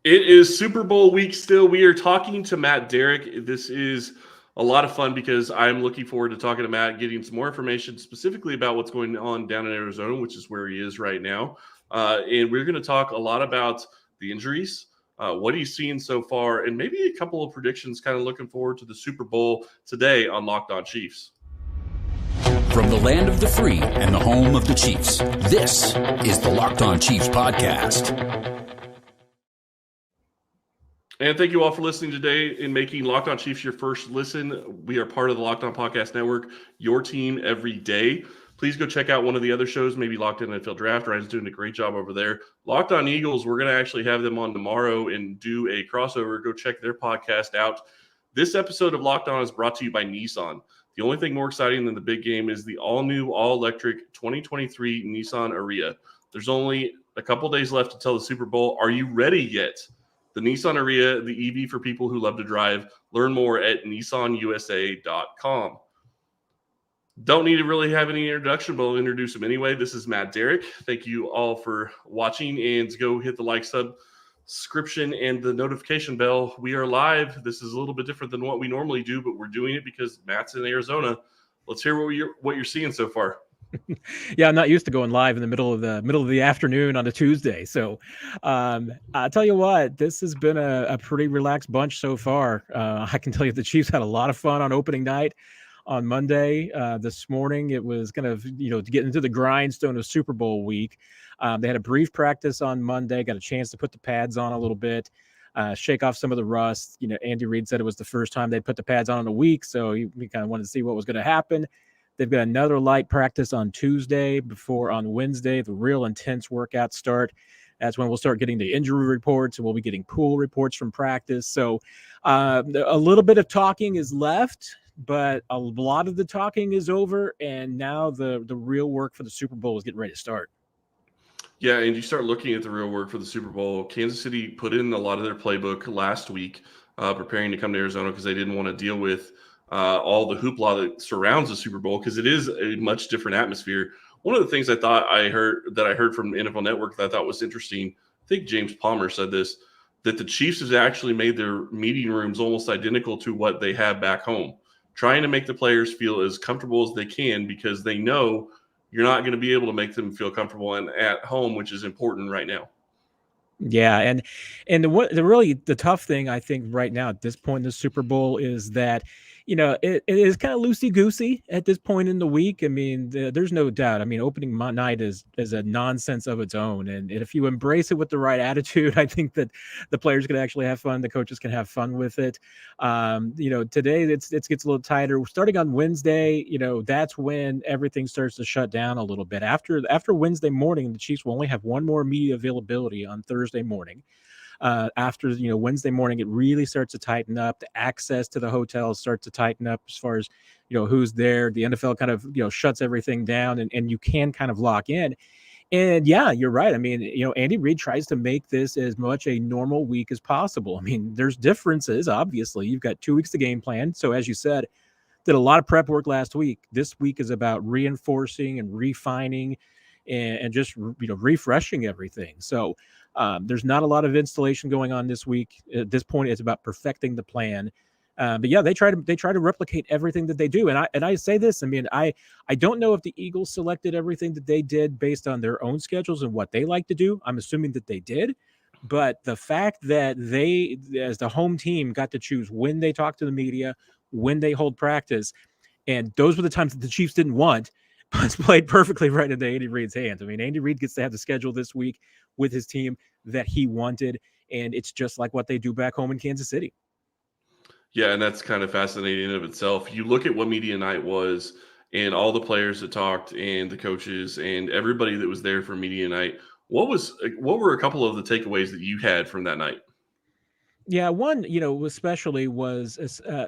It is Super Bowl week still. We are talking to Matt Derrick. This is a lot of fun because I'm looking forward to talking to Matt, getting some more information specifically about what's going on down in Arizona, which is where he is right now. And we're going to talk a lot about the injuries, what he's seen so far, and maybe a couple of predictions kind of looking forward to the Super Bowl today on Locked On Chiefs. From the land of the free and the home of the Chiefs, this is the Locked On Chiefs podcast. And thank you all for listening today and making Locked On Chiefs your first listen. We are part of the Locked On Podcast Network, your team every day. Please go check out one of the other shows, maybe Locked On NFL Draft. Ryan's doing a great job over there. Locked On Eagles, we're going to actually have them on tomorrow and do a crossover. Go check their podcast out. This episode of Locked On is brought to you by Nissan. The only thing more exciting than the big game is the all-new, all-electric 2023 Nissan Ariya. There's only a couple days left until the Super Bowl. Are you ready yet? The Nissan Ariya, the EV for people who love to drive. Learn more at nissanusa.com. Don't need to really have any introduction, but I'll introduce him anyway. This is Matt Derrick. Thank you all for watching, and go hit the like, subscription, and the notification bell. We are live. This is a little bit different than what we normally do, but we're doing it because Matt's in Arizona. Let's hear what you're seeing so far. Yeah, I'm not used to going live in the middle of the afternoon on a Tuesday. So I'll tell you what, this has been a pretty relaxed bunch so far. I can tell you the Chiefs had a lot of fun on opening night on Monday. This morning, it was kind of, to get into the grindstone of Super Bowl week. They had a brief practice on Monday, got a chance to put the pads on a little bit, shake off some of the rust. Andy Reid said it was the first time they'd put the pads on in a week, so he kind of wanted to see what was going to happen. They've got another light practice on Tuesday before on Wednesday the real intense workouts start. That's when we'll start getting the injury reports, and we'll be getting pool reports from practice. So a little bit of talking is left, but a lot of the talking is over, and now the real work for the Super Bowl is getting ready to start. Yeah, and you start looking at the real work for the Super Bowl. Kansas City put in a lot of their playbook last week, preparing to come to Arizona because they didn't want to deal with all the hoopla that surrounds the Super Bowl, because it is a much different atmosphere. One of the things I heard from NFL Network that I thought was interesting, I think James Palmer said this, that the Chiefs has actually made their meeting rooms almost identical to what they have back home, trying to make the players feel as comfortable as they can, because they know you're not going to be able to make them feel comfortable and at home, which is important right now. Yeah, and the tough thing I think right now at this point in the Super Bowl is that it is kind of loosey-goosey at this point in the week. I mean, there's no doubt. I mean, opening night is a nonsense of its own, and if you embrace it with the right attitude, I think that the players can actually have fun. The coaches can have fun with it. Today it gets a little tighter. Starting on Wednesday, that's when everything starts to shut down a little bit. After Wednesday morning, the Chiefs will only have one more media availability on Thursday morning. After Wednesday morning, it really starts to tighten up. The access to the hotels starts to tighten up as far as who's there. The NFL kind of shuts everything down, and you can kind of lock in. And yeah, you're right. I mean, Andy Reid tries to make this as much a normal week as possible. I mean, there's differences. Obviously, you've got 2 weeks to game plan. So as you said, did a lot of prep work last week. This week is about reinforcing and refining and just refreshing everything. So there's not a lot of installation going on this week. At this point, it's about perfecting the plan. But yeah, they try to replicate everything that they do. And I say this, I mean, I don't know if the Eagles selected everything that they did based on their own schedules and what they like to do. I'm assuming that they did. But the fact that they, as the home team, got to choose when they talk to the media, when they hold practice, and those were the times that the Chiefs didn't want, it's played perfectly right into Andy Reid's hands. I mean, Andy Reid gets to have the schedule this week with his team that he wanted, and it's just like what they do back home in Kansas City. Yeah, and that's kind of fascinating in of itself. You look at what media night was, and all the players that talked, and the coaches, and everybody that was there for media night. What were a couple of the takeaways that you had from that night? Yeah, one, especially was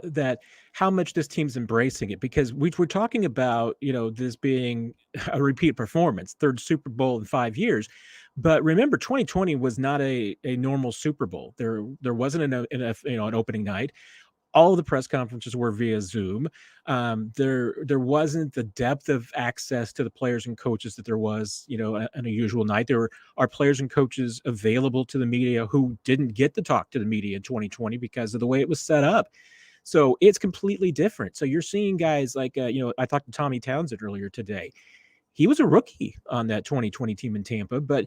that how much this team's embracing it, because we're talking about, this being a repeat performance, third Super Bowl in 5 years. But remember, 2020 was not a normal Super Bowl. There wasn't an opening night. all of the press conferences were via Zoom. There wasn't the depth of access to the players and coaches that there was, on a usual night. There are players and coaches available to the media who didn't get to talk to the media in 2020 because of the way it was set up. So it's completely different. So you're seeing guys like, I talked to Tommy Townsend earlier today. He was a rookie on that 2020 team in Tampa, but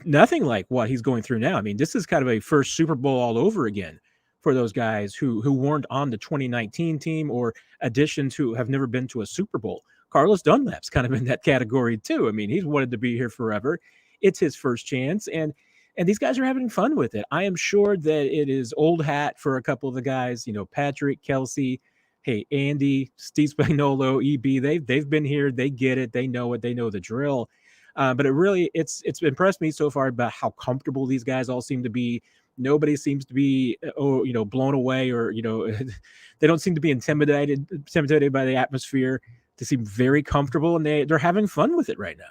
nothing like what he's going through now. I mean, this is kind of a first Super Bowl all over again for those guys who weren't on the 2019 team or additions who have never been to a Super Bowl. Carlos Dunlap's kind of in that category too. I mean, he's wanted to be here forever. It's his first chance, and these guys are having fun with it. I am sure that it is old hat for a couple of the guys, Patrick, Kelsey, hey, Andy, Steve Spagnuolo, EB, they've been here, they get it, they know it, they know the drill. But it's impressed me so far about how comfortable these guys all seem to be. Nobody seems to be, blown away or, they don't seem to be intimidated by the atmosphere. They seem very comfortable, and they're having fun with it right now.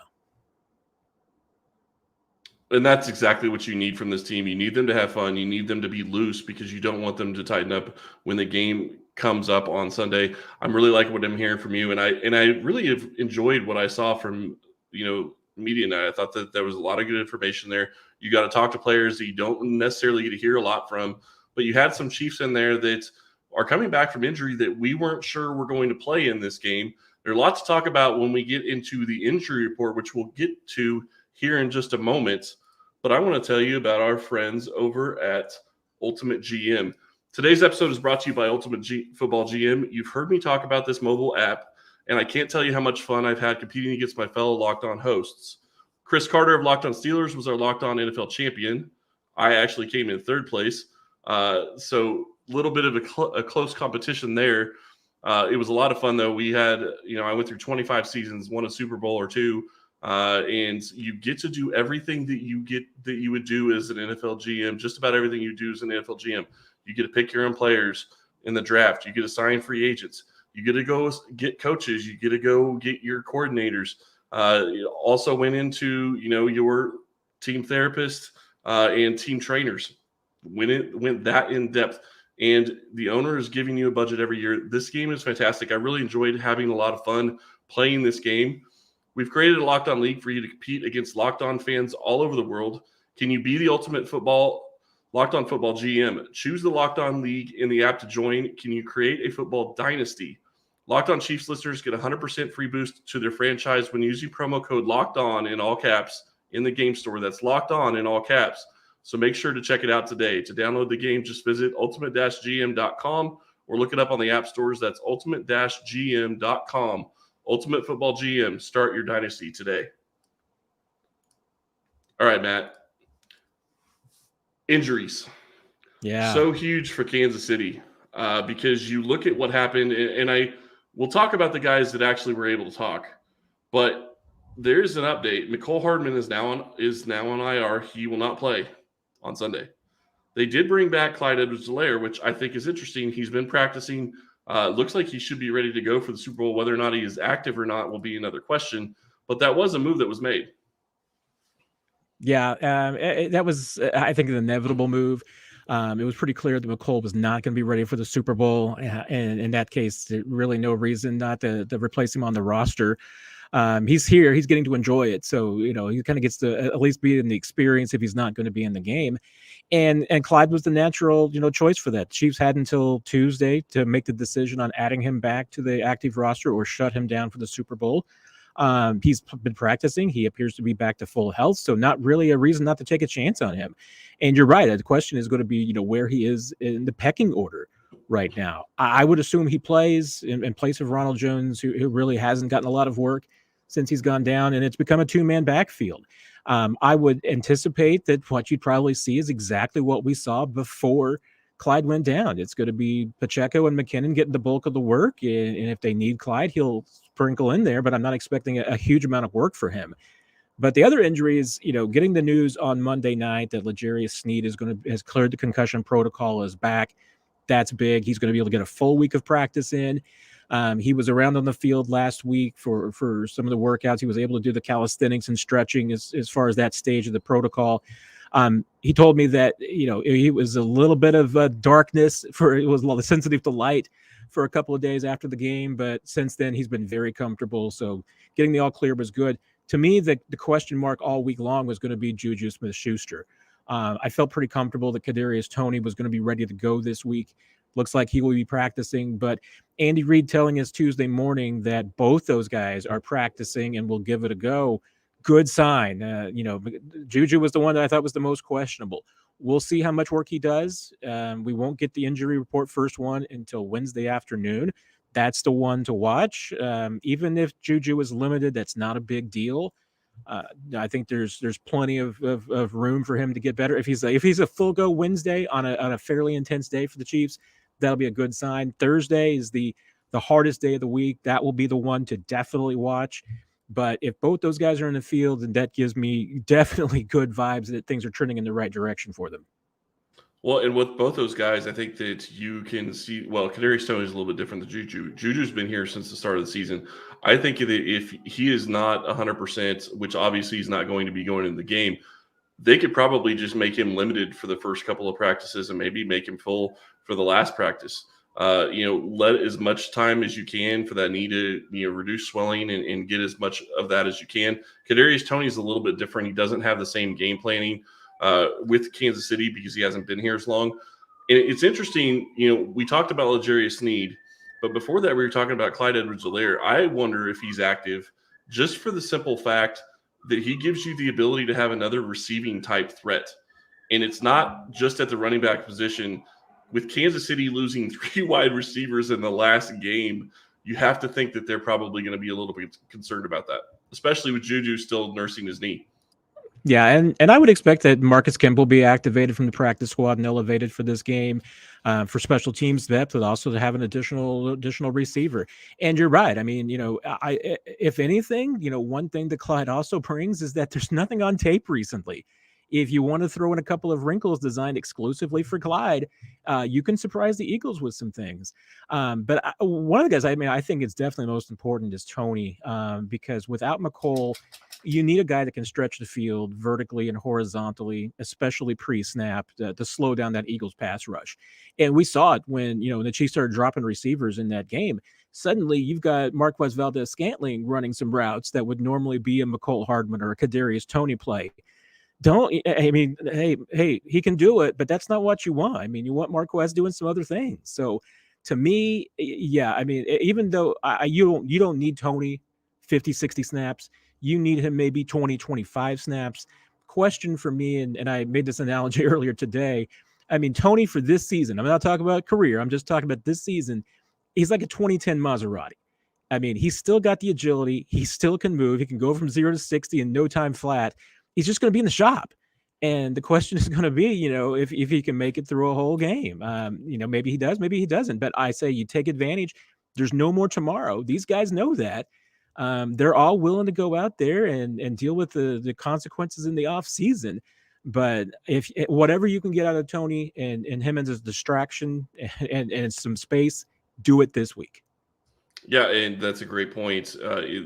And that's exactly what you need from this team. You need them to have fun. You need them to be loose because you don't want them to tighten up when the game comes up on Sunday. I'm really liking what I'm hearing from you, and I really have enjoyed what I saw from media night. I thought that there was a lot of good information there. You got to talk to players that you don't necessarily get to hear a lot from, but you had some Chiefs in there that are coming back from injury that we weren't sure were going to play in this game. There's lots to talk about when we get into the injury report, which we'll get to here in just a moment. But I want to tell you about our friends over at Ultimate GM. Today's episode is brought to you by Ultimate Football GM. You've heard me talk about this mobile app, and I can't tell you how much fun I've had competing against my fellow Locked On hosts. Chris Carter of Locked On Steelers was our Locked On NFL champion. I actually came in third place. So a little bit of a close competition there. It was a lot of fun, though. We had, I went through 25 seasons, won a Super Bowl or two. And you get to do everything that you would do as an NFL GM, just about everything you do as an NFL GM. You get to pick your own players in the draft. You get to sign free agents. You get to go get coaches. You get to go get your coordinators. Also went into, your team therapist and team trainers. Went that in depth. And the owner is giving you a budget every year. This game is fantastic. I really enjoyed having a lot of fun playing this game. We've created a Locked On League for you to compete against Locked On fans all over the world. Can you be the ultimate Locked On Football GM? Choose the Locked On League in the app to join. Can you create a football dynasty? Locked On Chiefs listeners get 100% free boost to their franchise when using promo code Locked On in all caps in the game store. That's Locked On in all caps. So make sure to check it out today. To download the game, just visit ultimate-gm.com or look it up on the app stores. That's ultimate-gm.com. Ultimate Football GM. Start your dynasty today. All right, Matt. Injuries. Yeah. So huge for Kansas City because you look at what happened, and we'll talk about the guys that actually were able to talk. But there's an update. Mecole Hardman is now on IR. He will not play on Sunday. They did bring back Clyde Edwards-Helaire, which I think is interesting. He's been practicing. Looks like he should be ready to go for the Super Bowl. Whether or not he is active or not will be another question. But that was a move that was made. Yeah, that was, I think, an inevitable move. It was pretty clear that Mecole was not going to be ready for the Super Bowl. And in that case, there's really no reason not to replace him on the roster. He's here. He's getting to enjoy it. So, he kind of gets to at least be in the experience if he's not going to be in the game. And Clyde was the natural, choice for that. Chiefs had until Tuesday to make the decision on adding him back to the active roster or shut him down for the Super Bowl. He's been practicing. He appears to be back to full health. So not really a reason not to take a chance on him. And you're right. The question is going to be, where he is in the pecking order right now. I would assume he plays in place of Ronald Jones, who really hasn't gotten a lot of work since he's gone down, and it's become a two-man backfield. I would anticipate that what you'd probably see is exactly what we saw before Clyde went down. It's going to be Pacheco and McKinnon getting the bulk of the work, and if they need Clyde, he'll sprinkle in there, but I'm not expecting a huge amount of work for him. But the other injury is, getting the news on Monday night that L'Jarius Sneed has cleared the concussion protocol, is back. That's big. He's going to be able to get a full week of practice in. He was around on the field last week for some of the workouts. He was able to do the calisthenics and stretching as far as that stage of the protocol. He told me that, he was a little bit of darkness it was a little sensitive to light for a couple of days after the game, but since then he's been very comfortable. So getting the all clear was good. To me, the question mark all week long was going to be Juju Smith-Schuster. I felt pretty comfortable that Kadarius Toney was going to be ready to go this week. Looks like he will be practicing, but Andy Reid telling us Tuesday morning that both those guys are practicing and will give it a go. Good sign. Juju was the one that I thought was the most questionable. We'll see how much work he does. We won't get the injury report first one until Wednesday afternoon. That's the one to watch. Even if Juju is limited, that's not a big deal. I think there's plenty of room for him to get better. If he's a full go Wednesday on a fairly intense day for the Chiefs, that'll be a good sign. Thursday is the hardest day of the week. That will be the one to definitely watch. But if both those guys are in the field, then that gives me definitely good vibes that things are trending in the right direction for them. Well, and with both those guys, I think that you can see, well, Kadarius Toney is a little bit different than Juju. Juju's been here since the start of the season. I think that if he is not 100%, which obviously he's not going to be going in the game, they could probably just make him limited for the first couple of practices and maybe make him full for the last practice. Let as much time as you can for that knee to reduce swelling and get as much of that as you can. Kadarius Toney is a little bit different. He doesn't have the same game planning with Kansas City because he hasn't been here as long. And it's interesting, we talked about L'Jarius Sneed, but before that we were talking about Clyde Edwards-Helaire. I wonder if he's active just for the simple fact that he gives you the ability to have another receiving type threat. And it's not just at the running back position. With Kansas City losing 3 wide receivers in the last game, you have to think that they're probably going to be a little bit concerned about that, especially with Juju still nursing his knee. Yeah, and I would expect that Marcus Kemp will be activated from the practice squad and elevated for this game for special teams depth, but also to have an additional receiver. And you're right. I mean, if anything, one thing that Clyde also brings is that there's nothing on tape recently. If you want to throw in a couple of wrinkles designed exclusively for Clyde, you can surprise the Eagles with some things. But one of the guys, I think it's definitely most important is Toney, because without McColl, you need a guy that can stretch the field vertically and horizontally, especially pre-snap, to slow down that Eagles pass rush. And we saw it when the Chiefs started dropping receivers in that game. Suddenly, you've got Marquez Valdez-Scantling running some routes that would normally be a McCole Hardman or a Kadarius Toney play. Hey, he can do it, but that's not what you want. I mean, you want Marquez doing some other things. So to me, yeah, I mean, even though you don't need Toney 50, 60 snaps, you need him maybe 20, 25 snaps. Question for me, and I made this analogy earlier today. I mean, Toney for this season, I'm not talking about career. I'm just talking about this season. He's like a 2010 Maserati. I mean, he's still got the agility. He still can move. He can go from 0 to 60 in no time flat. He's just going to be in the shop. And the question is going to be, if he can make it through a whole game. Maybe he does, maybe he doesn't. But I say you take advantage. There's no more tomorrow. These guys know that. They're all willing to go out there and deal with the consequences in the off season. But if whatever you can get out of Toney and him as a distraction and some space, do it this week. Yeah, and that's a great point.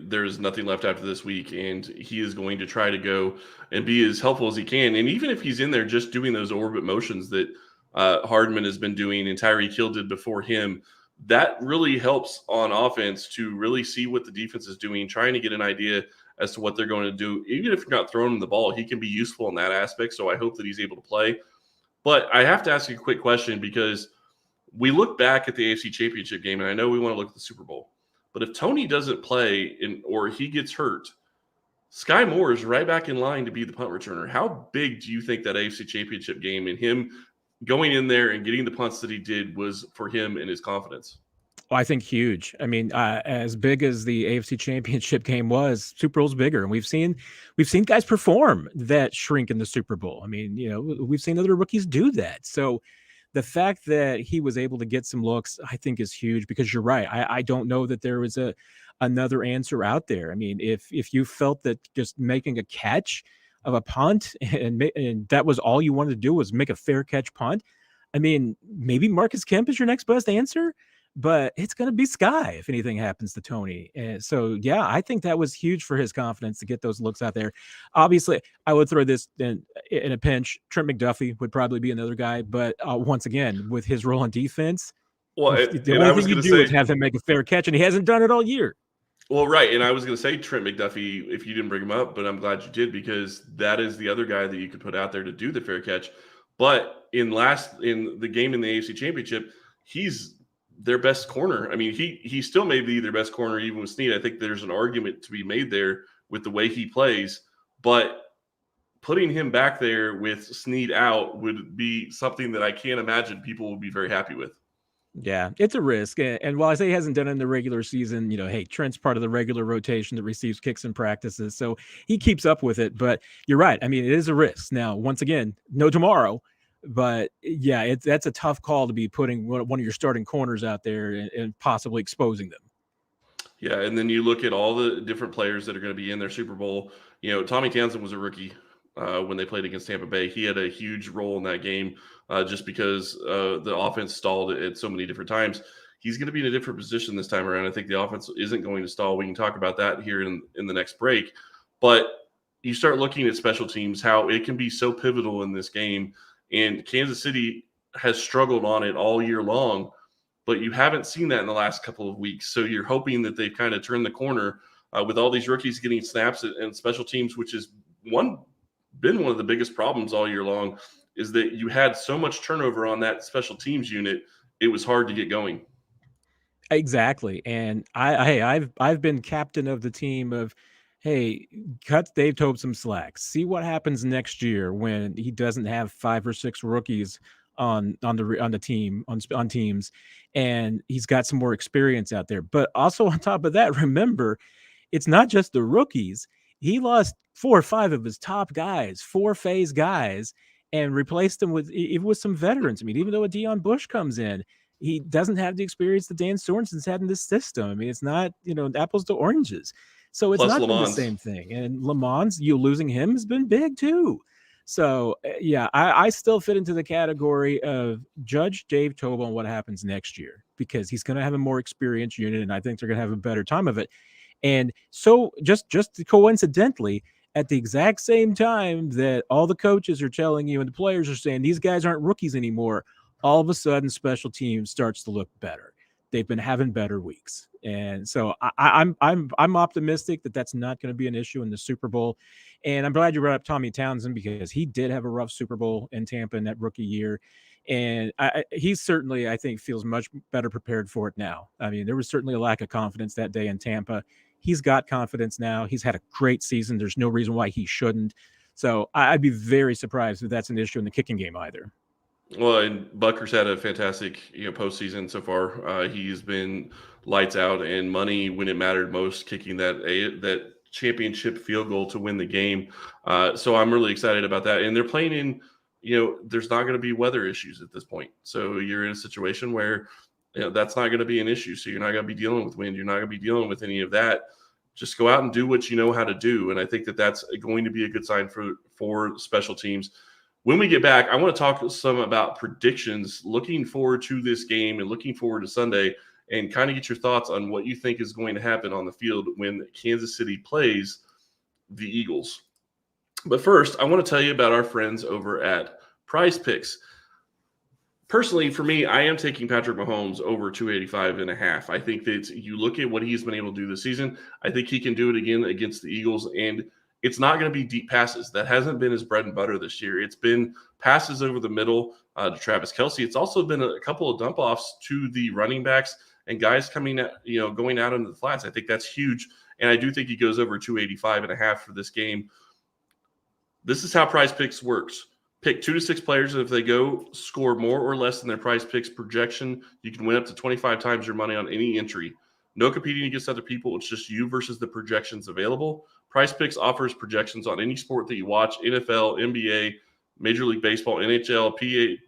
There's nothing left after this week, and he is going to try to go and be as helpful as he can. And even if he's in there just doing those orbit motions that Hardman has been doing and Tyreek Hill did before him, that really helps on offense to really see what the defense is doing, trying to get an idea as to what they're going to do. Even if you're not throwing him the ball, he can be useful in that aspect. So I hope that he's able to play. But I have to ask you a quick question because we look back at the AFC Championship game, and I know we want to look at the Super Bowl. But if Toney doesn't play or he gets hurt, Sky Moore is right back in line to be the punt returner. How big do you think that AFC Championship game and him going in there and getting the punts that he did was for him and his confidence? Well, I think huge. I mean, as big as the AFC Championship game was, Super Bowl's bigger, and we've seen guys perform that shrink in the Super Bowl. I mean, we've seen other rookies do that. So the fact that he was able to get some looks, I think, is huge because you're right. I don't know that there was another answer out there. I mean, if you felt that just making a catch of a punt and that was all you wanted to do was make a fair catch punt, I mean, maybe Marcus Kemp is your next best answer. but it's going to be sky if anything happens to Tony. And so, yeah, I think that was huge for his confidence to get those looks out there. Obviously, I would throw this in a pinch. Trent McDuffie would probably be another guy, but once again, with his role on defense, Well, the and I only was thing you going to do is say, have him make a fair catch, and he hasn't done it all year. well, right. And I was going to say Trent McDuffie if you didn't bring him up, but I'm glad you did because that is the other guy that you could put out there to do the fair catch. But in the game in the AFC Championship, he's their best corner. I mean, he still may be their best corner even with Snead. I think there's an argument to be made there with the way he plays, but putting him back there with Snead out would be something that I can't imagine people will be very happy with. Yeah, it's a risk. And while I say he hasn't done it in the regular season, hey, Trent's part of the regular rotation that receives kicks and practices. So he keeps up with it. But you're right. I mean, it is a risk. Now, once again, no tomorrow. But yeah, that's a tough call to be putting one of your starting corners out there and possibly exposing them. Yeah, and then you look at all the different players that are going to be in their Super Bowl. Tommy Townsend was a rookie when they played against Tampa Bay. He had a huge role in that game just because the offense stalled at so many different times. He's going to be in a different position this time around. I think the offense isn't going to stall. We can talk about that here in the next break. But you start looking at special teams, how it can be so pivotal in this game. And Kansas City has struggled on it all year long, but you haven't seen that in the last couple of weeks. So you're hoping that they've kind of turned the corner with all these rookies getting snaps and special teams, which has been one of the biggest problems all year long, is that you had so much turnover on that special teams unit. It was hard to get going. Exactly. And I've been captain of the team of, hey, cut Dave Tobe some slack. See what happens next year when he doesn't have 5 or 6 rookies on the team on teams, and he's got some more experience out there. But also on top of that, remember, it's not just the rookies. He lost 4 or 5 of his top guys, 4-phase guys, and replaced them with some veterans. I mean, even though a Deion Bush comes in, he doesn't have the experience that Dan Sorensen's had in this system. I mean, it's not, apples to oranges. So it's Plus not been the Lamons. same thing. And Lamons, you losing him has been big too. So yeah, I still fit into the category of judge Dave Tobe on what happens next year, because he's going to have a more experienced unit, and I think they're going to have a better time of it. And so just coincidentally, at the exact same time that all the coaches are telling you and the players are saying these guys aren't rookies anymore, all of a sudden special teams starts to look better. They've been having better weeks. And so I'm optimistic that that's not going to be an issue in the Super Bowl. And I'm glad you brought up Tommy Townsend, because he did have a rough Super Bowl in Tampa in that rookie year. And he certainly, I think, feels much better prepared for it now. I mean, there was certainly a lack of confidence that day in Tampa. He's got confidence now. He's had a great season. There's no reason why he shouldn't. So I'd be very surprised if that's an issue in the kicking game either. Well, and Bucker's had a fantastic postseason so far. He's been lights out and money when it mattered most, kicking that championship field goal to win the game. So I'm really excited about that. And they're playing in, there's not going to be weather issues at this point. So you're in a situation where that's not going to be an issue. So you're not going to be dealing with wind. You're not going to be dealing with any of that. Just go out and do what you know how to do. And I think that that's going to be a good sign for special teams. When we get back, I want to talk some about predictions, looking forward to this game and looking forward to Sunday, and kind of get your thoughts on what you think is going to happen on the field when Kansas City plays the Eagles. But first, I want to tell you about our friends over at PrizePicks. Personally, for me, I am taking Patrick Mahomes over 285.5. I think that you look at what he's been able to do this season, I think he can do it again against the Eagles, and it's not going to be deep passes. That hasn't been his bread and butter this year. It's been passes over the middle to Travis Kelce. It's also been a couple of dump offs to the running backs and guys coming at, going out into the flats. I think that's huge. And I do think he goes over 285.5 for this game. This is how PrizePicks works. Pick 2 to 6 players, and if they go score more or less than their PrizePicks projection, you can win up to 25 times your money on any entry. No competing against other people. It's just you versus the projections available. PrizePicks offers projections on any sport that you watch: NFL, NBA, Major League Baseball, NHL,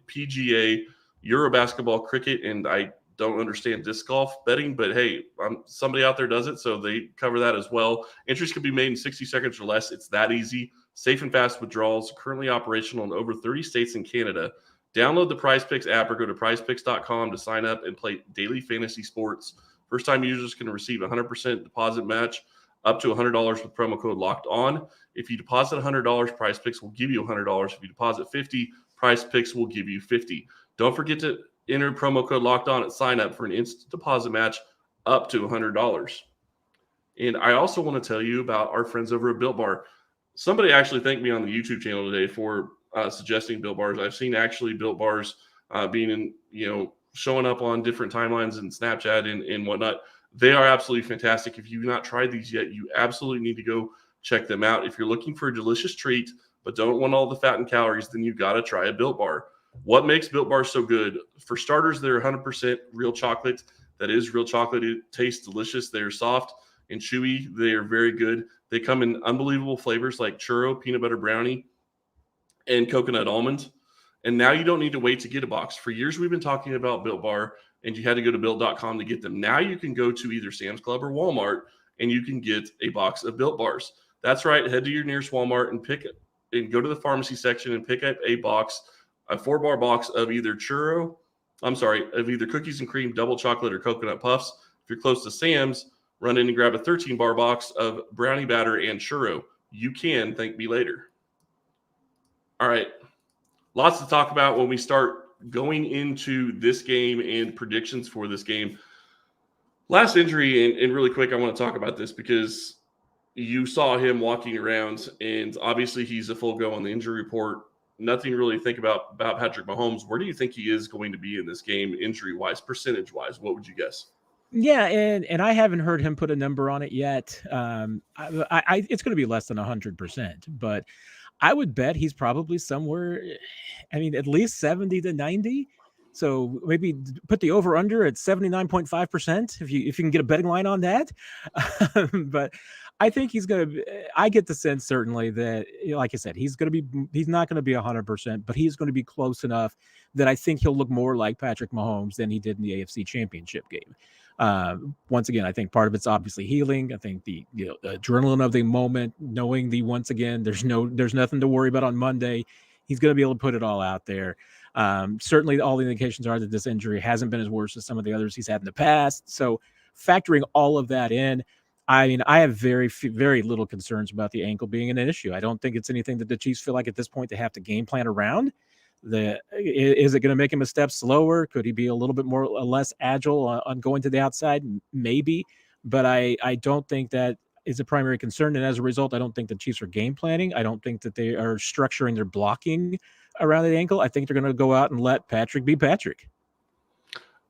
PGA, Euro basketball, cricket, and I don't understand disc golf betting, but hey, somebody out there does it, so they cover that as well. Entries can be made in 60 seconds or less. It's that easy. Safe and fast withdrawals, currently operational in over 30 states and Canada. Download the PrizePicks app or go to prizepicks.com to sign up and play daily fantasy sports. First-time users can receive a 100% deposit match up to $100 with promo code Locked On. If you deposit $100, PrizePicks will give you $100. If you deposit $50, PrizePicks will give you $50. Don't forget to enter promo code Locked On at sign up for an instant deposit match up to $100. And I also want to tell you about our friends over at Built Bar. Somebody actually thanked me on the YouTube channel today for suggesting Built Bars. I've seen actually Built Bars being in, showing up on different timelines and Snapchat and whatnot. They are absolutely fantastic. If you've not tried these yet, you absolutely need to go check them out. If you're looking for a delicious treat but don't want all the fat and calories, then you've got to try a Built Bar. What makes Built Bar so good? For starters, they're 100% real chocolate. That is real chocolate. It tastes delicious. They're soft and chewy. They are very good. They come in unbelievable flavors like churro, peanut butter brownie, and coconut almond. And now you don't need to wait to get a box. For years, we've been talking about Built Bar, and you had to go to Built.com to get them. Now you can go to either Sam's Club or Walmart, and you can get a box of Built Bars. That's right. Head to your nearest Walmart and go to the pharmacy section and pick up a 4-bar box of either cookies and cream, double chocolate, or coconut puffs. If you're close to Sam's, run in and grab a 13-bar box of brownie batter and churro. You can thank me later. All right. Lots to talk about when we start going into this game and predictions for this game. Last injury, and really quick, I want to talk about this because you saw him walking around, and obviously he's a full go on the injury report. Nothing really to think about Patrick Mahomes. Where do you think he is going to be in this game injury-wise, percentage-wise? What would you guess? Yeah, and I haven't heard him put a number on it yet. It's going to be less than 100%, but I would bet he's probably somewhere, at least 70 to 90. So maybe put the over under at 79.5% if you can get a betting line on that. But I think he's going to I get the sense certainly that, like I said, he's not going to be 100%, but he's going to be close enough that I think he'll look more like Patrick Mahomes than he did in the AFC Championship game. Once again, I think part of it's obviously healing. I think the adrenaline of the moment, knowing once again, there's nothing to worry about on Monday. He's going to be able to put it all out there. Certainly all the indications are that this injury hasn't been as worse as some of the others he's had in the past. So factoring all of that in, I have very, very little concerns about the ankle being an issue. I don't think it's anything that the Chiefs feel like at this point they have to game plan around. Is it going to make him a step slower? Could he be a little bit less agile on going to the outside? Maybe, but I don't think that is a primary concern. And as a result, I don't think the Chiefs are game planning. I don't think that they are structuring their blocking around the ankle. I think they're going to go out and let Patrick be Patrick.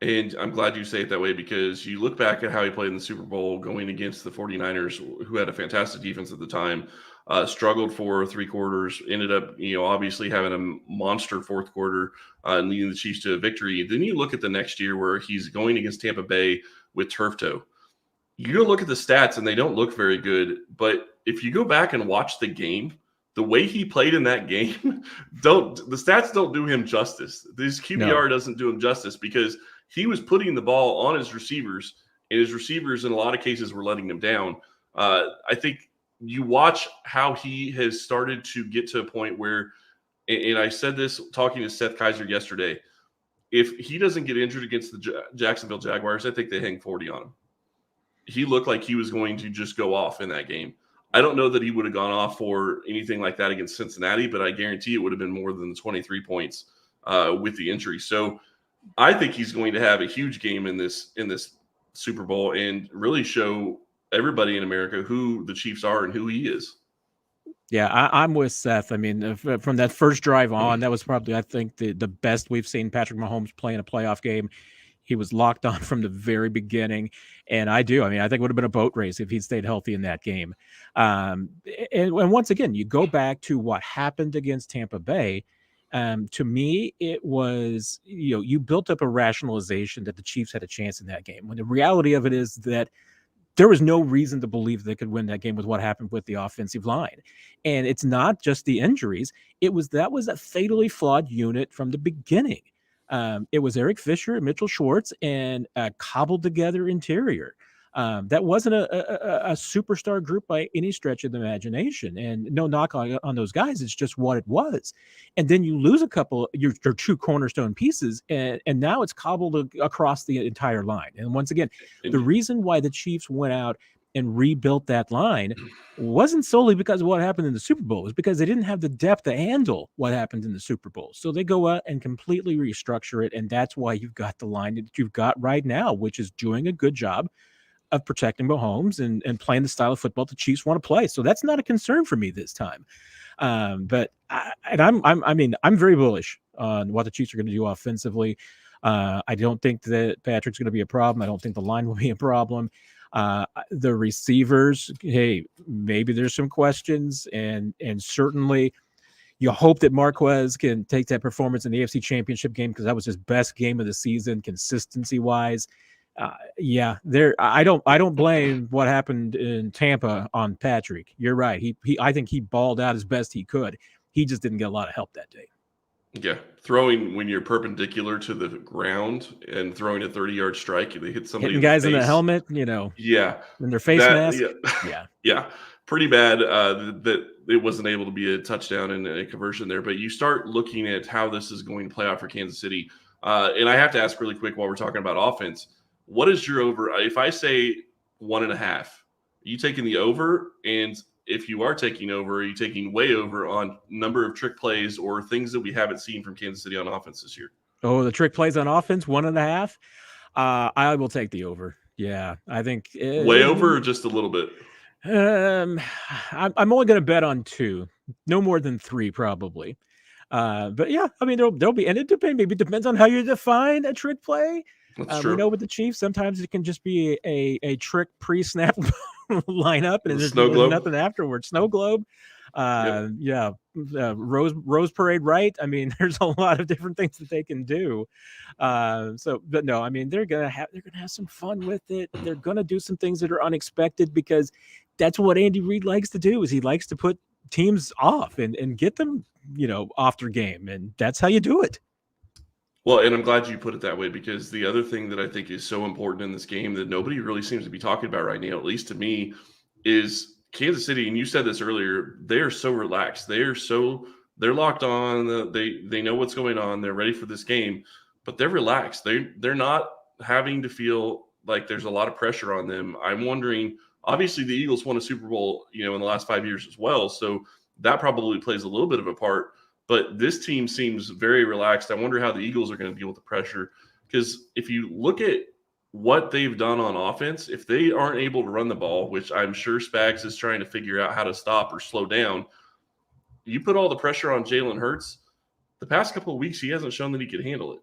And I'm glad you say it that way because you look back at how he played in the Super Bowl going against the 49ers, who had a fantastic defense at the time, struggled for 3 quarters, ended up, obviously having a monster fourth quarter and leading the Chiefs to a victory. Then you look at the next year where he's going against Tampa Bay with turf toe. You go look at the stats and they don't look very good. But if you go back and watch the game, the way he played in that game, the stats don't do him justice. This QBR doesn't do him justice because he was putting the ball on his receivers, and his receivers in a lot of cases were letting him down. I think you watch how he has started to get to a point where, and I said this talking to Seth Kaiser yesterday, if he doesn't get injured against the Jacksonville Jaguars, I think they hang 40 on him. He looked like he was going to just go off in that game. I don't know that he would have gone off for anything like that against Cincinnati, but I guarantee it would have been more than 23 points with the injury. So I think he's going to have a huge game in this Super Bowl and really show everybody in America who the Chiefs are and who he is. Yeah, I'm with Seth. From that first drive on, that was probably, I think, the best we've seen Patrick Mahomes play in a playoff game. He was locked on from the very beginning. And I think it would have been a boat race if he'd stayed healthy in that game. And once again, you go back to what happened against Tampa Bay. To me, it was, you built up a rationalization that the Chiefs had a chance in that game. When the reality of it is that there was no reason to believe they could win that game with what happened with the offensive line. And it's not just the injuries. That was a fatally flawed unit from the beginning. It was Eric Fisher and Mitchell Schwartz and a cobbled together interior. That wasn't a superstar group by any stretch of the imagination, and no knock on those guys. It's just what it was. And then you lose a couple your two cornerstone pieces, and now it's cobbled across the entire line. And once again, the reason why the Chiefs went out and rebuilt that line wasn't solely because of what happened in the Super Bowl. It was because they didn't have the depth to handle what happened in the Super Bowl. So they go out and completely restructure it, and that's why you've got the line that you've got right now, which is doing a good job of protecting Mahomes and playing the style of football the Chiefs want to play. So that's not a concern for me this time. I'm very bullish on what the Chiefs are going to do offensively. I don't think that Patrick's going to be a problem. I don't think the line will be a problem. The receivers, hey, maybe there's some questions, and certainly you hope that Marquez can take that performance in the AFC Championship game, because that was his best game of the season, consistency wise. I don't blame what happened in Tampa on Patrick. You're right. I think he balled out as best he could. He just didn't get a lot of help that day. Yeah, throwing when you're perpendicular to the ground and throwing a 30-yard strike, they hit somebody. Hitting guys in the helmet, Yeah, in their face mask. Yeah, pretty bad. That it wasn't able to be a touchdown and a conversion there. But you start looking at how this is going to play out for Kansas City, and I have to ask really quick while we're talking about offense. What is your over? If I say 1.5, are you taking the over? And if you are taking over, are you taking way over on number of trick plays or things that we haven't seen from Kansas City on offense this year? Oh, the trick plays on offense, 1.5. I will take the over. Yeah, I think way over or just a little bit. I'm only going to bet on 2, no more than 3 probably. But yeah, I mean there'll be, and it depends on how you define a trick play. That's true. We know with the Chiefs, sometimes it can just be a trick pre-snap lineup, and there's nothing afterwards. Snow globe, Rose Parade, right? I mean, there's a lot of different things that they can do. But no, I mean, they're gonna have some fun with it. They're gonna do some things that are unexpected, because that's what Andy Reid likes to do. Is he likes to put teams off and get them, off their game, and that's how you do it. Well, and I'm glad you put it that way, because the other thing that I think is so important in this game that nobody really seems to be talking about right now, at least to me, is Kansas City. And you said this earlier, they are so relaxed. They're locked on. They know what's going on. They're ready for this game, but they're relaxed. They're not having to feel like there's a lot of pressure on them. I'm wondering, obviously the Eagles won a Super Bowl, in the last 5 years as well. So that probably plays a little bit of a part. But this team seems very relaxed. I wonder how the Eagles are going to deal with the pressure, because if you look at what they've done on offense, if they aren't able to run the ball, which I'm sure Spags is trying to figure out how to stop or slow down, you put all the pressure on Jalen Hurts. The past couple of weeks, he hasn't shown that he could handle it.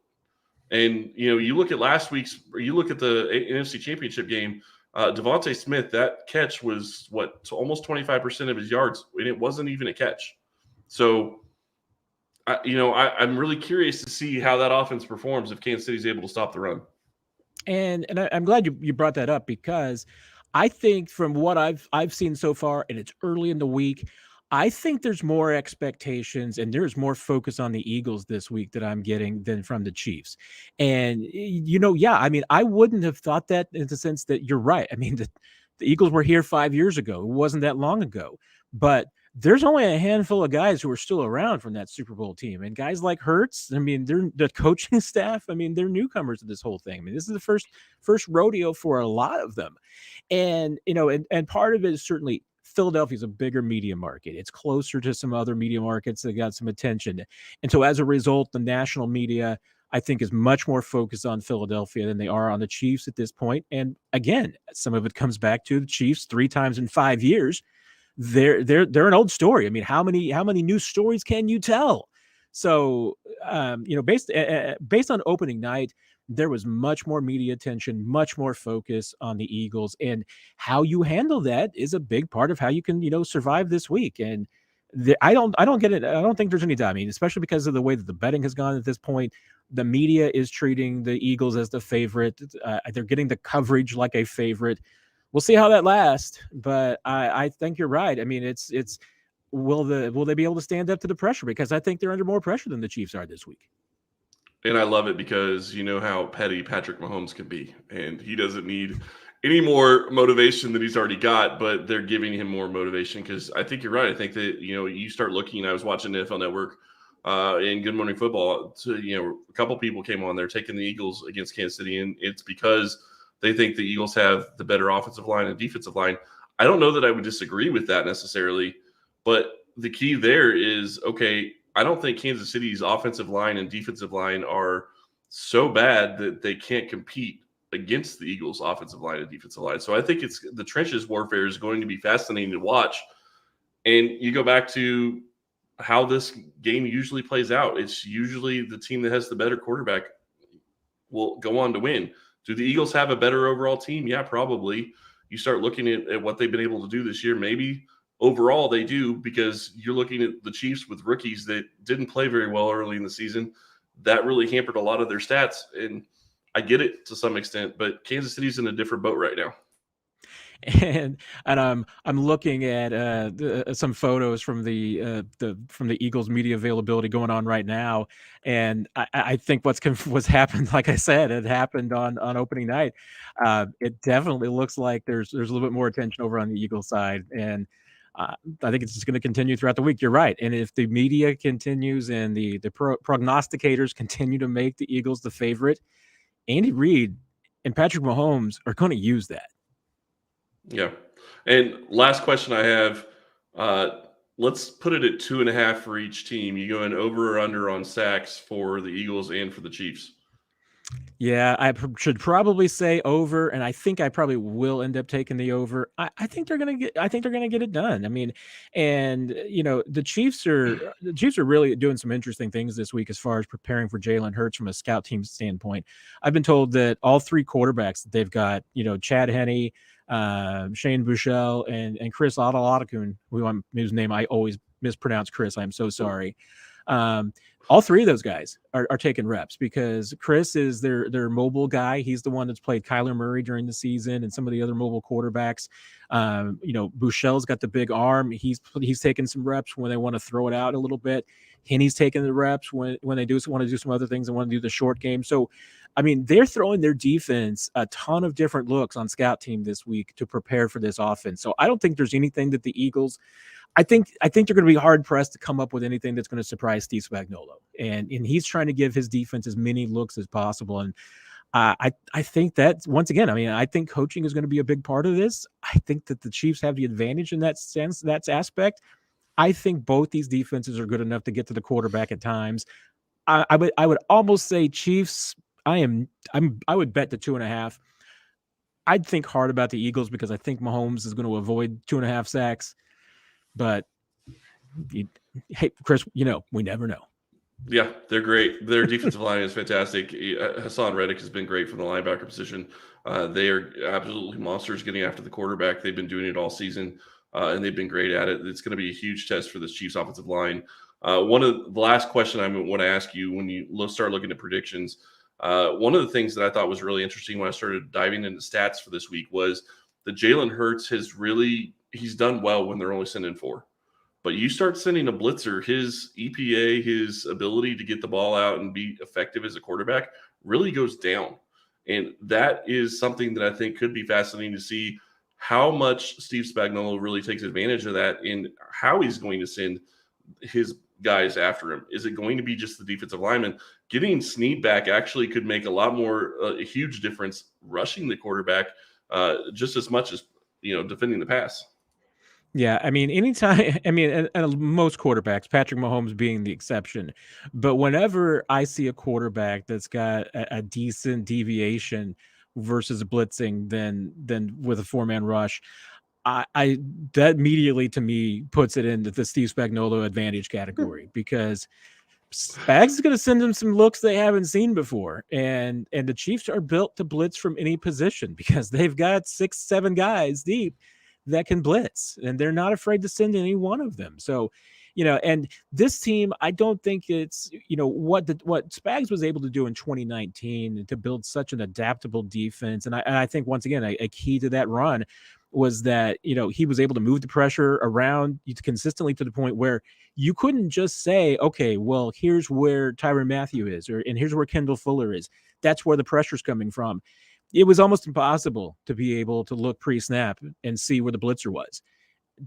And, you look at last week's, or you look at the NFC Championship game, Devontae Smith, that catch was almost 25% of his yards, and it wasn't even a catch. So, I'm really curious to see how that offense performs if Kansas City is able to stop the run. And I'm glad you brought that up, because I think from what I've seen so far, and it's early in the week, I think there's more expectations and there's more focus on the Eagles this week that I'm getting than from the Chiefs. And, I mean, I wouldn't have thought that, in the sense that you're right. I mean, the Eagles were here 5 years ago. It wasn't that long ago. But there's only a handful of guys who are still around from that Super Bowl team. And guys like Hurts, I mean, they're the coaching staff. I mean, they're newcomers to this whole thing. I mean, this is the first rodeo for a lot of them. And, and part of it is certainly Philadelphia's a bigger media market. It's closer to some other media markets that got some attention. And so as a result, the national media, I think, is much more focused on Philadelphia than they are on the Chiefs at this point. And again, some of it comes back to the Chiefs 3 times in 5 years. They're an old story. I mean, how many new stories can you tell? So, based on opening night, there was much more media attention, much more focus on the Eagles, and how you handle that is a big part of how you can, survive this week. And I don't get it. I don't think there's any doubt. I mean, especially because of the way that the betting has gone at this point, the media is treating the Eagles as the favorite. They're getting the coverage like a favorite. We'll see how that lasts, but I think you're right. I mean, it's will they be able to stand up to the pressure? Because I think they're under more pressure than the Chiefs are this week. And I love it, because you know how petty Patrick Mahomes can be, and he doesn't need any more motivation than he's already got, but they're giving him more motivation because I think you're right. I think that, you start looking, I was watching the NFL Network in Good Morning Football. A couple people came on there taking the Eagles against Kansas City, and it's because they think the Eagles have the better offensive line and defensive line. I don't know that I would disagree with that necessarily, but the key there is, okay, I don't think Kansas City's offensive line and defensive line are so bad that they can't compete against the Eagles' offensive line and defensive line. So I think it's the trenches warfare is going to be fascinating to watch. And you go back to how this game usually plays out. It's usually the team that has the better quarterback will go on to win. Do the Eagles have a better overall team? Yeah, probably. You start looking at what they've been able to do this year. Maybe overall they do, because you're looking at the Chiefs with rookies that didn't play very well early in the season. That really hampered a lot of their stats. And I get it to some extent, but Kansas City's in a different boat right now. And I'm looking at some photos from the Eagles media availability going on right now, and I think what's happened, like I said, it happened on opening night. It definitely looks like there's a little bit more attention over on the Eagles side, and I think it's just going to continue throughout the week. You're right, and if the media continues and the prognosticators continue to make the Eagles the favorite, Andy Reid and Patrick Mahomes are going to use that. Yeah. And last question I have, let's put it at 2.5 for each team. You going over or under on sacks for the Eagles and for the Chiefs? Yeah, I should probably say over, and I think I probably will end up taking the over. I think they're gonna get it done. I mean, and the Chiefs are really doing some interesting things this week as far as preparing for Jalen Hurts from a scout team standpoint. I've been told that all three quarterbacks that they've got, Chad Henne, Shane Buechele, and Chris Ottolakun, whose name I always mispronounce. Chris, I'm so sorry. All three of those guys are taking reps because Chris is their mobile guy. He's the one that's played Kyler Murray during the season and some of the other mobile quarterbacks. Buechele's got the big arm. He's taking some reps when they want to throw it out a little bit. Henny's taking the reps when they want to do some other things and want to do the short game. So, I mean, they're throwing their defense a ton of different looks on scout team this week to prepare for this offense. So I don't think there's anything that the Eagles – I think they're going to be hard pressed to come up with anything that's going to surprise Steve Spagnuolo, and he's trying to give his defense as many looks as possible. And I think that once again, I mean, I think coaching is going to be a big part of this. I think that the Chiefs have the advantage in that sense, that aspect. I think both these defenses are good enough to get to the quarterback at times. I would almost say Chiefs. I would bet to 2.5. I'd think hard about the Eagles because I think Mahomes is going to avoid 2.5 sacks. But, hey, Chris, we never know. Yeah, they're great. Their defensive line is fantastic. Hassan Reddick has been great from the linebacker position. They are absolutely monsters getting after the quarterback. They've been doing it all season, and they've been great at it. It's going to be a huge test for this Chiefs offensive line. One of the last question I want to ask you when you start looking at predictions, one of the things that I thought was really interesting when I started diving into stats for this week was that Jalen Hurts he's done well when they're only sending 4. But you start sending a blitzer, his EPA, his ability to get the ball out and be effective as a quarterback really goes down. And that is something that I think could be fascinating to see how much Steve Spagnuolo really takes advantage of that and how he's going to send his guys after him. Is it going to be just the defensive lineman? Getting Snead back actually could make a huge difference rushing the quarterback just as much as defending the pass. Yeah, I mean, anytime, and most quarterbacks, Patrick Mahomes being the exception, but whenever I see a quarterback that's got a decent deviation versus blitzing than with a 4-man rush, I that immediately to me puts it into the Steve Spagnuolo advantage category because Spags is going to send them some looks they haven't seen before, and the Chiefs are built to blitz from any position because they've got 6-7 guys deep that can blitz, and they're not afraid to send any one of them. So, and this team, I don't think it's, what Spags was able to do in 2019 to build such an adaptable defense. And I think once again, a key to that run was that, he was able to move the pressure around consistently to the point where you couldn't just say, okay, well, here's where Tyrann Mathieu is, and here's where Kendall Fuller is. That's where the pressure's coming from. it was almost impossible to be able to look pre-snap and see where the blitzer was.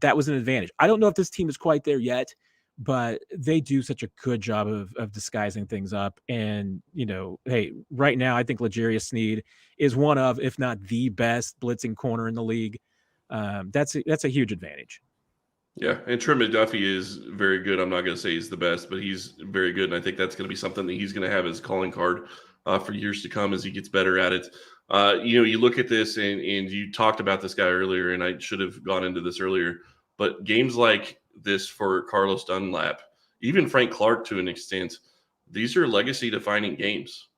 That was an advantage. I don't know if this team is quite there yet, but they do such a good job of disguising things up. And, hey, right now, I think L'Jarius Sneed is one of, if not the best blitzing corner in the league. That's a huge advantage. Yeah, and Trent McDuffie is very good. I'm not going to say he's the best, but he's very good. And I think that's going to be something that he's going to have as calling card for years to come as he gets better at it. You look at this, and you talked about this guy earlier, and I should have gone into this earlier, but games like this for Carlos Dunlap, even Frank Clark to an extent, these are legacy-defining games.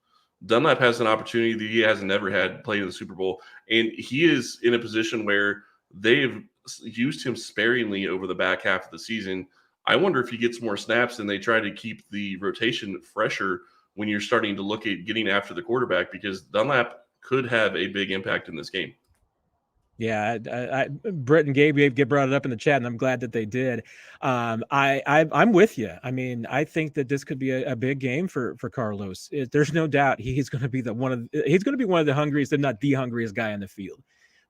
Dunlap has an opportunity that he has never had playing in the Super Bowl, and he is in a position where they've used him sparingly over the back half of the season. I wonder if he gets more snaps and they try to keep the rotation fresher when you're starting to look at getting after the quarterback, because Dunlap could have a big impact in this game. Yeah, Brett and Gabe brought it up in the chat, and I'm glad that they did. I'm with you. I mean, I think that this could be a big game for Carlos. There's no doubt he's going to be one of the hungriest, if not the hungriest guy on the field,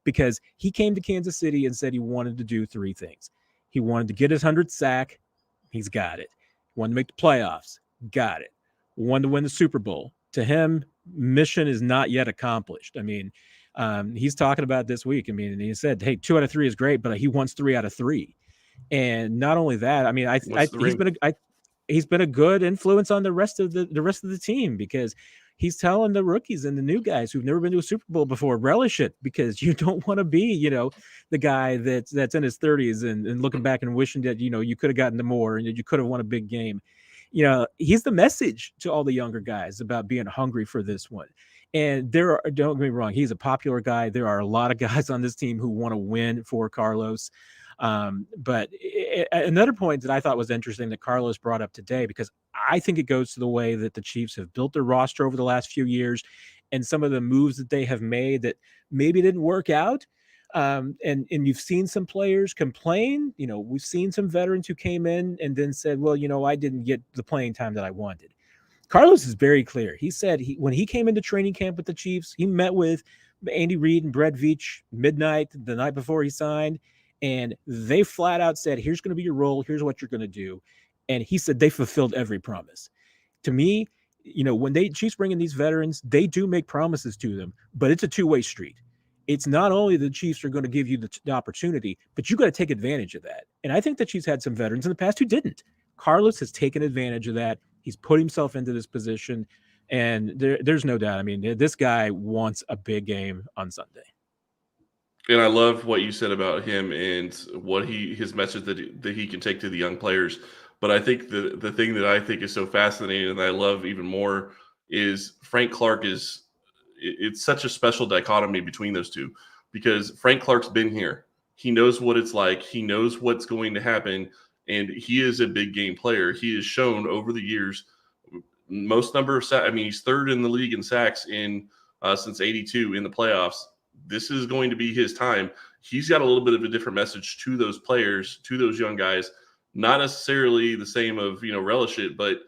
because he came to Kansas City and said he wanted to do three things. He wanted to get his 100th sack. He's got it. He wanted to make the playoffs. Got it. Wanted to win the Super Bowl. To him, mission is not yet accomplished. I mean, he's talking about this week. I mean, and he said, hey, 2 out of 3 is great, but he wants 3 out of 3. And not only that, I mean, he's been a good influence on the rest of the team, because he's telling the rookies and the new guys who've never been to a Super Bowl before, relish it, because you don't want to be, the guy that's in his 30s and looking back and wishing that, you could have gotten to more and that you could have won a big game. He's the message to all the younger guys about being hungry for this one. And don't get me wrong, he's a popular guy. There are a lot of guys on this team who want to win for Carlos. But another point that I thought was interesting that Carlos brought up today, because I think it goes to the way that the Chiefs have built their roster over the last few years and some of the moves that they have made that maybe didn't work out. And you've seen some players complain. We've seen some veterans who came in and then said, well, I didn't get the playing time that I wanted. Carlos is very clear. He said when he came into training camp with the Chiefs, he met with Andy Reid and Brett Veach midnight the night before he signed, and they flat out said, here's going to be your role. Here's what you're going to do. And he said they fulfilled every promise. To me, when Chiefs bring in these veterans, they do make promises to them, but it's a two-way street. It's not only the Chiefs are going to give you the opportunity, but you got to take advantage of that. And I think the Chiefs had some veterans in the past who didn't. Carlos has taken advantage of that. He's put himself into this position, and there's no doubt. I mean, this guy wants a big game on Sunday. And I love what you said about him and what his message that he can take to the young players. But I think the thing that I think is so fascinating and I love even more is Frank Clark it's such a special dichotomy between those two, because Frank Clark's been here. He knows what it's like. He knows what's going to happen. And he is a big game player. He has shown over the years most number of sacks. I mean, he's third in the league in sacks since '82 in the playoffs. This is going to be his time. He's got a little bit of a different message to those players, to those young guys. Not necessarily the same of, relish it, but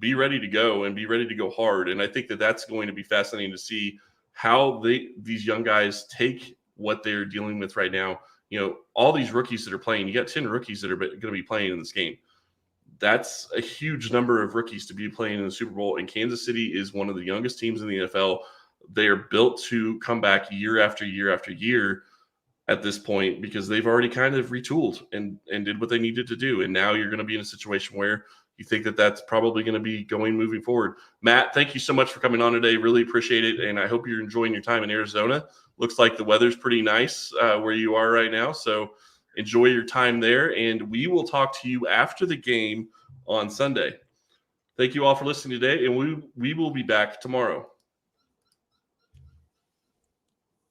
be ready to go and be ready to go hard. And I think that that's going to be fascinating to see how these young guys take what they're dealing with right now. All these rookies that are playing, you got 10 rookies that are going to be playing in this game. That's a huge number of rookies to be playing in the Super Bowl. And Kansas City is one of the youngest teams in the NFL. They are built to come back year after year after year at this point, because they've already kind of retooled and did what they needed to do. And now you're going to be in a situation where you think that that's probably going to be moving forward. Matt, thank you so much for coming on today. Really appreciate it. And I hope you're enjoying your time in Arizona. Looks like the weather's pretty nice where you are right now. So enjoy your time there. And we will talk to you after the game on Sunday. Thank you all for listening today. And we will be back tomorrow.